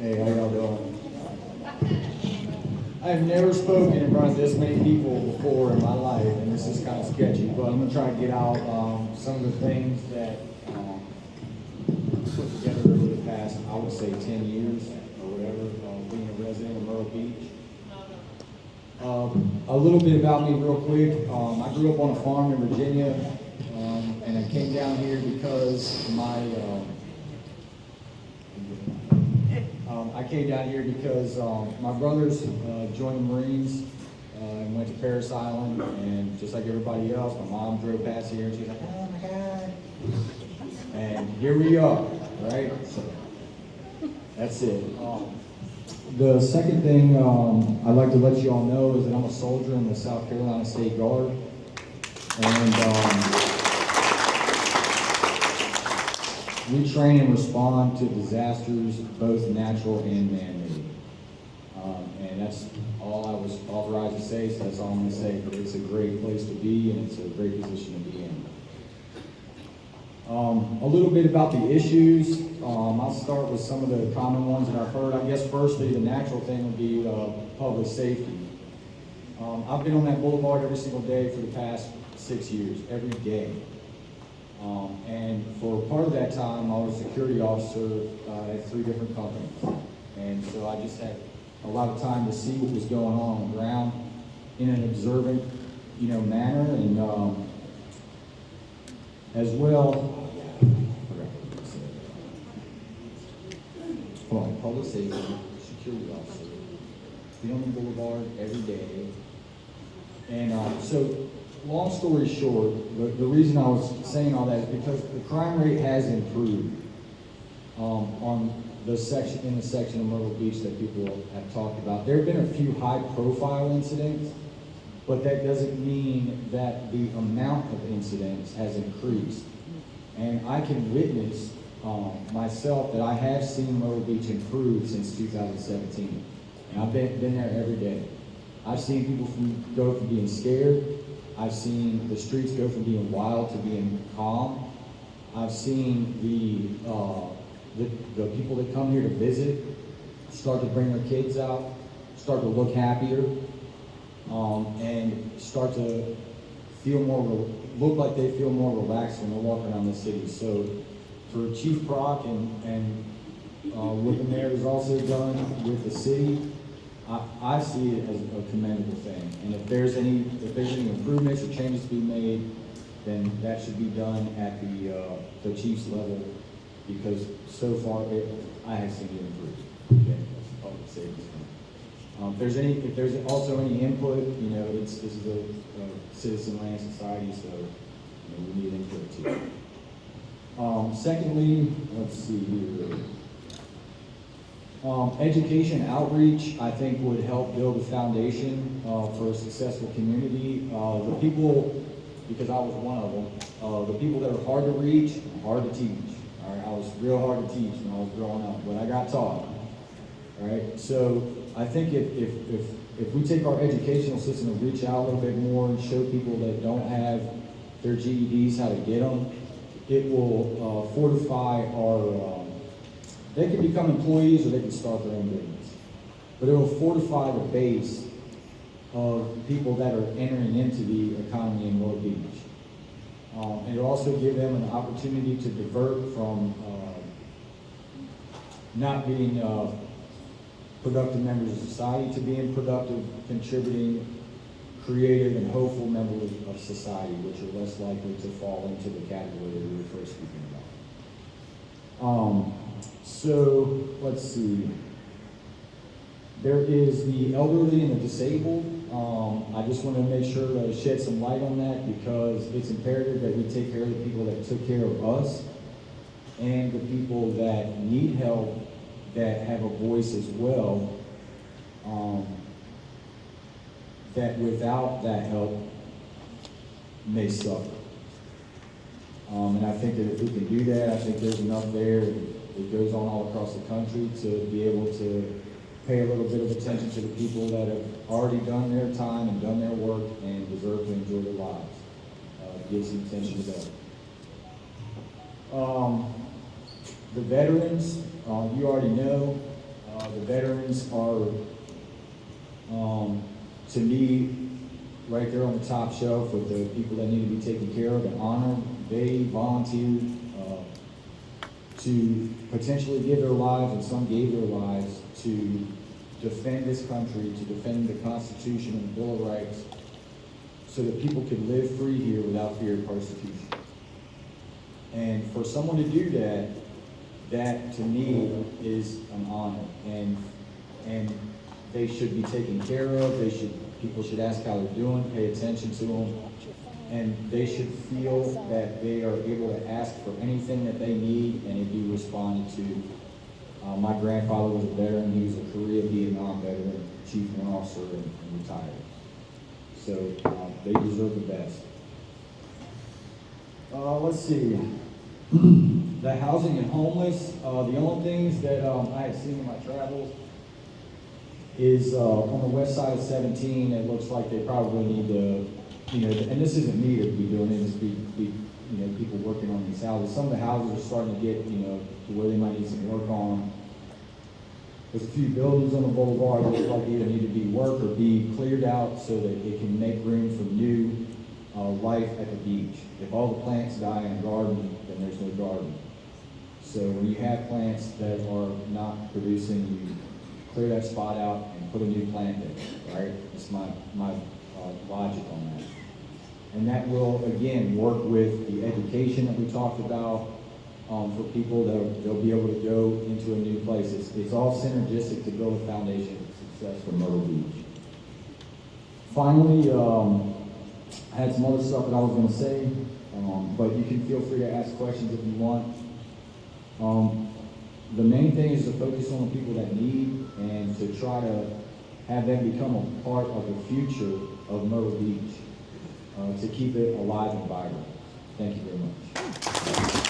Hey, how y'all doing? I've never spoken in front of this many people before in my life, and this is kind of sketchy, but I'm going to try to get out some of the things that put together over the past, I would say, 10 years or whatever, being a resident of Myrtle Beach. A little bit about me real quick. I grew up on a farm in Virginia, and I came down here because my brothers joined the Marines and went to Paris Island, and just like everybody else, my mom drove past here and she was like, oh my God. And here we are, right? So that's it. The second thing I'd like to let you all know is that I'm a soldier in the South Carolina State Guard. And we train and respond to disasters, both natural and man-made. And that's all I was authorized to say, so that's all I'm going to say. But it's a great place to be, and it's a great position to be in. A little bit about the issues. I'll start with some of the common ones that I've heard. I guess firstly, the natural thing would be public safety. I've been on that boulevard every single day for the past 6 years, every day. And for part of that time, I was a security officer at 3 different companies. And so I just had a lot of time to see what was going on the ground in an observant, manner. And as well, public safety, security officer, be on the boulevard every day. And so, long story short, the reason I was saying all that is because the crime rate has improved on the section of Myrtle Beach that people have talked about. There have been a few high-profile incidents, but that doesn't mean that the amount of incidents has increased. And I can witness myself that I have seen Myrtle Beach improve since 2017. And I've been there every day. I've seen people go from being scared. I've seen the streets go from being wild to being calm. I've seen the people that come here to visit start to bring their kids out, start to look happier, and start to look like they feel more relaxed when they're walking around the city. So for Chief Brock and what the mayor has also done with the city, I see it as a commendable thing. And if there's any improvements or changes to be made, then that should be done at the chief's level, because so far I have seen it improve. Okay, that's public safety. If there's also any input, this is a citizen land society, so we need input too. Secondly, let's see here. Education outreach, I think, would help build a foundation for a successful community. The people, because I was one of them, the people that are hard to reach, hard to teach. All right, I was real hard to teach when I was growing up, but I got taught. All right, so I think if we take our educational system and reach out a little bit more and show people that don't have their GEDs how to get them, it will fortify our. They can become employees or they can start their own business. But it will fortify the base of people that are entering into the economy in Myrtle Beach. And it'll also give them an opportunity to divert from not being productive members of society to being productive, contributing, creative, and hopeful members of society, which are less likely to fall into the category that we were first speaking about. So let's see. There is the elderly and the disabled. I just want to make sure to shed some light on that, because it's imperative that we take care of the people that took care of us and the people that need help that have a voice as well, that without that help may suffer. And I think that if we can do that, I think there's enough there. It goes on all across the country to be able to pay a little bit of attention to the people that have already done their time and done their work and deserve to enjoy their lives. Give some attention to that. The veterans, you already know, The veterans are, to me, right there on the top shelf with the people that need to be taken care of and honored. They volunteered to potentially give their lives, and some gave their lives, to defend this country, to defend the Constitution and the Bill of Rights, so that people could live free here without fear of persecution. And for someone to do that, that to me is an honor, and they should be taken care of. People should ask how they're doing, pay attention to them, and they should feel that they are able to ask for anything that they need and it be responded to. My grandfather was a veteran. He was a Korea, Vietnam veteran, chief warrant officer, and retired. So they deserve the best. Let's see. The housing and homeless, the only things that I had seen in my travels is on the west side of 17, it looks like they probably need to, and this isn't me to be doing it, it's people working on these houses. Some of the houses are starting to get, to where they might need some work on them. There's a few buildings on the boulevard that look like either need to be worked or be cleared out so that it can make room for new life at the beach. If all the plants die in a garden, then there's no garden. So when you have plants that are not producing, you clear that spot out and put a new plant in, right? That's my logic on that. And that will, again, work with the education that we talked about for people that they'll be able to go into a new place. It's all synergistic to build a foundation of success for Myrtle Beach. Finally, I had some other stuff that I was going to say, but you can feel free to ask questions if you want. The main thing is to focus on the people that need and to try to have them become a part of the future of Myrtle Beach, to keep it alive and vibrant. Thank you very much.